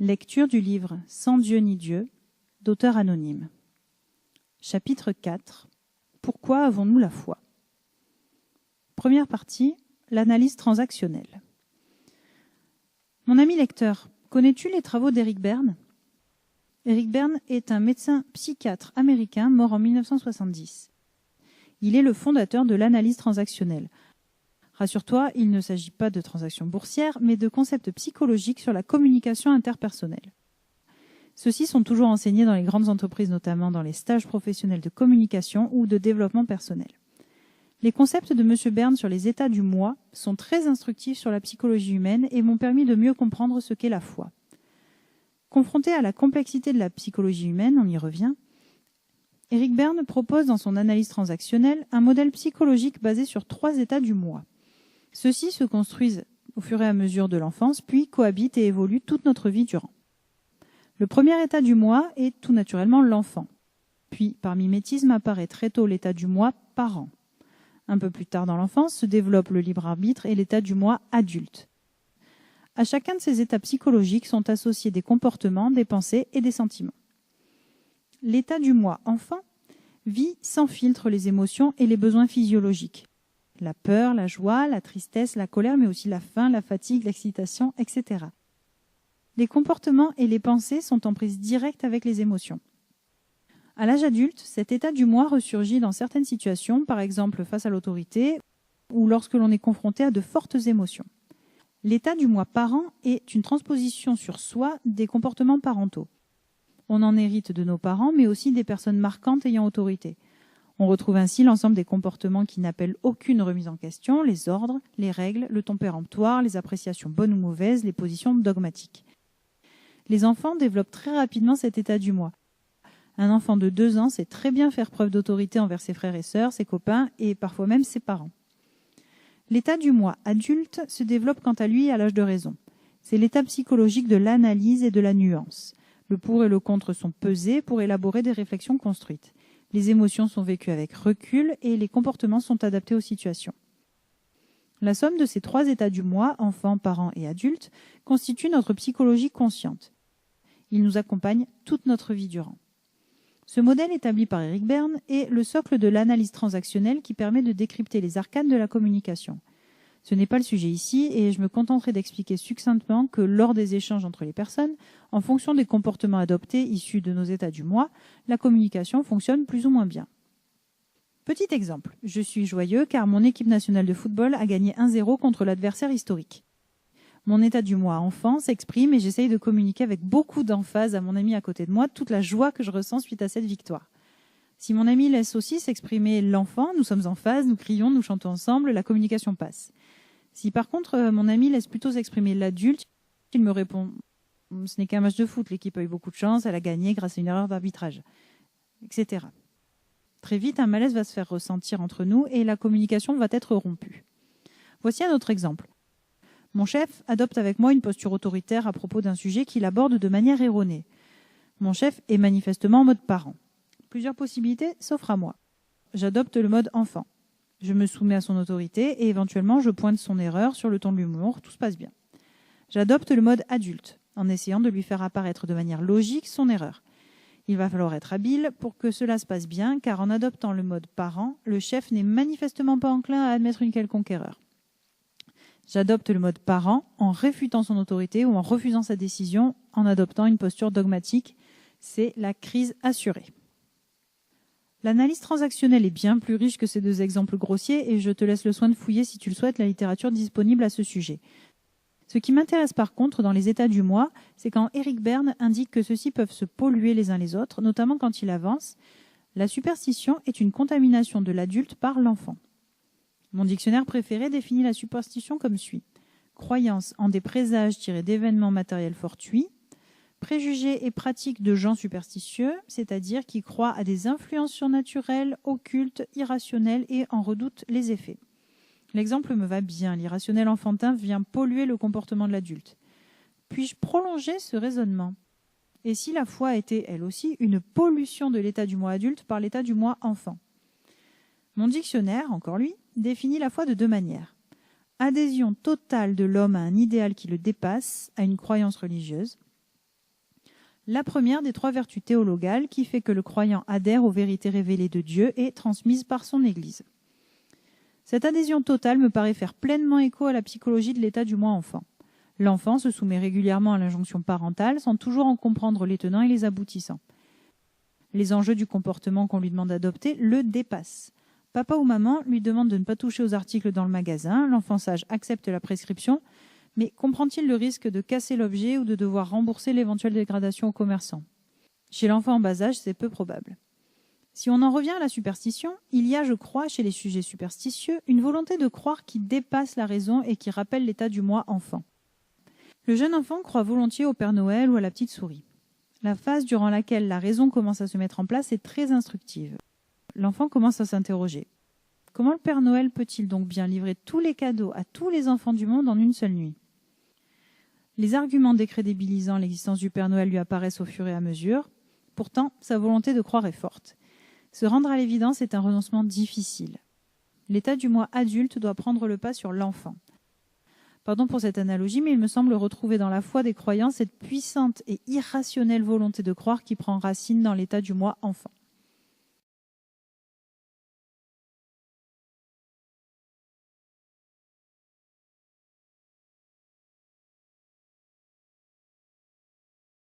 Lecture du livre « Sans Dieu ni Dieu » d'auteur anonyme. Chapitre 4. Pourquoi avons-nous la foi? Première partie, l'analyse transactionnelle. Mon ami lecteur, connais-tu les travaux d'Eric Berne? Eric Berne est un médecin psychiatre américain mort en 1970. Il est le fondateur de l'analyse transactionnelle. Rassure-toi, il ne s'agit pas de transactions boursières, mais de concepts psychologiques sur la communication interpersonnelle. Ceux-ci sont toujours enseignés dans les grandes entreprises, notamment dans les stages professionnels de communication ou de développement personnel. Les concepts de M. Berne sur les états du moi sont très instructifs sur la psychologie humaine et m'ont permis de mieux comprendre ce qu'est la foi. Confronté à la complexité de la psychologie humaine, on y revient, Eric Berne propose dans son analyse transactionnelle un modèle psychologique basé sur 3 états du moi. Ceux-ci se construisent au fur et à mesure de l'enfance, puis cohabitent et évoluent toute notre vie durant. Le premier état du moi est tout naturellement l'enfant. Puis, par mimétisme, apparaît très tôt l'état du moi parent. Un peu plus tard dans l'enfance se développe le libre arbitre et l'état du moi adulte. À chacun de ces états psychologiques sont associés des comportements, des pensées et des sentiments. L'état du moi enfant vit sans filtre les émotions et les besoins physiologiques. La peur, la joie, la tristesse, la colère, mais aussi la faim, la fatigue, l'excitation, etc. Les comportements et les pensées sont en prise directe avec les émotions. À l'âge adulte, cet état du moi ressurgit dans certaines situations, par exemple face à l'autorité ou lorsque l'on est confronté à de fortes émotions. L'état du moi parent est une transposition sur soi des comportements parentaux. On en hérite de nos parents, mais aussi des personnes marquantes ayant autorité. On retrouve ainsi l'ensemble des comportements qui n'appellent aucune remise en question, les ordres, les règles, le ton péremptoire, les appréciations bonnes ou mauvaises, les positions dogmatiques. Les enfants développent très rapidement cet état du moi. Un enfant de 2 ans sait très bien faire preuve d'autorité envers ses frères et sœurs, ses copains et parfois même ses parents. L'état du moi adulte se développe quant à lui à l'âge de raison. C'est l'état psychologique de l'analyse et de la nuance. Le pour et le contre sont pesés pour élaborer des réflexions construites. Les émotions sont vécues avec recul et les comportements sont adaptés aux situations. La somme de ces 3 états du moi, enfant, parent et adulte, constitue notre psychologie consciente. Il nous accompagne toute notre vie durant. Ce modèle établi par Eric Berne est le socle de l'analyse transactionnelle qui permet de décrypter les arcanes de la communication. Ce n'est pas le sujet ici et je me contenterai d'expliquer succinctement que lors des échanges entre les personnes, en fonction des comportements adoptés issus de nos états du moi, la communication fonctionne plus ou moins bien. Petit exemple, je suis joyeux car mon équipe nationale de football a gagné 1-0 contre l'adversaire historique. Mon état du moi enfant s'exprime et j'essaye de communiquer avec beaucoup d'emphase à mon ami à côté de moi toute la joie que je ressens suite à cette victoire. Si mon ami laisse aussi s'exprimer l'enfant, nous sommes en phase, nous crions, nous chantons ensemble, la communication passe. Si par contre mon ami laisse plutôt s'exprimer l'adulte, il me répond « ce n'est qu'un match de foot, l'équipe a eu beaucoup de chance, elle a gagné grâce à une erreur d'arbitrage », etc. Très vite, un malaise va se faire ressentir entre nous et la communication va être rompue. Voici un autre exemple. Mon chef adopte avec moi une posture autoritaire à propos d'un sujet qu'il aborde de manière erronée. Mon chef est manifestement en mode parent. Plusieurs possibilités s'offrent à moi. J'adopte le mode enfant. Je me soumets à son autorité et éventuellement je pointe son erreur sur le ton de l'humour, tout se passe bien. J'adopte le mode adulte, en essayant de lui faire apparaître de manière logique son erreur. Il va falloir être habile pour que cela se passe bien, car en adoptant le mode parent, le chef n'est manifestement pas enclin à admettre une quelconque erreur. J'adopte le mode parent en réfutant son autorité ou en refusant sa décision, en adoptant une posture dogmatique. C'est la crise assurée. L'analyse transactionnelle est bien plus riche que ces 2 exemples grossiers et je te laisse le soin de fouiller si tu le souhaites la littérature disponible à ce sujet. Ce qui m'intéresse par contre dans les états du moi, c'est quand Eric Berne indique que ceux-ci peuvent se polluer les uns les autres, notamment quand il avance « La superstition est une contamination de l'adulte par l'enfant ». Mon dictionnaire préféré définit la superstition comme suit. Croyance en des présages tirés d'événements matériels fortuits, préjugés et pratiques de gens superstitieux, c'est-à-dire qui croient à des influences surnaturelles, occultes, irrationnelles et en redoutent les effets. L'exemple me va bien, l'irrationnel enfantin vient polluer le comportement de l'adulte. Puis-je prolonger ce raisonnement? Et si la foi était, elle aussi, une pollution de l'état du moi adulte par l'état du moi enfant? Mon dictionnaire, encore lui, définit la foi de 2 manières. Adhésion totale de l'homme à un idéal qui le dépasse, à une croyance religieuse. La première des 3 vertus théologales qui fait que le croyant adhère aux vérités révélées de Dieu et transmises par son Église. Cette adhésion totale me paraît faire pleinement écho à la psychologie de l'état du moi enfant. L'enfant se soumet régulièrement à l'injonction parentale sans toujours en comprendre les tenants et les aboutissants. Les enjeux du comportement qu'on lui demande d'adopter le dépassent. Papa ou maman lui demandent de ne pas toucher aux articles dans le magasin, l'enfant sage accepte la prescription, mais comprend-il le risque de casser l'objet ou de devoir rembourser l'éventuelle dégradation au commerçant? Chez l'enfant en bas âge, c'est peu probable. Si on en revient à la superstition, il y a, je crois, chez les sujets superstitieux, une volonté de croire qui dépasse la raison et qui rappelle l'état du moi enfant. Le jeune enfant croit volontiers au Père Noël ou à la petite souris. La phase durant laquelle la raison commence à se mettre en place est très instructive. L'enfant commence à s'interroger. Comment le Père Noël peut-il donc bien livrer tous les cadeaux à tous les enfants du monde en une seule nuit? Les arguments décrédibilisant l'existence du Père Noël lui apparaissent au fur et à mesure. Pourtant, sa volonté de croire est forte. Se rendre à l'évidence est un renoncement difficile. L'état du moi adulte doit prendre le pas sur l'enfant. Pardon pour cette analogie, mais il me semble retrouver dans la foi des croyants cette puissante et irrationnelle volonté de croire qui prend racine dans l'état du moi enfant.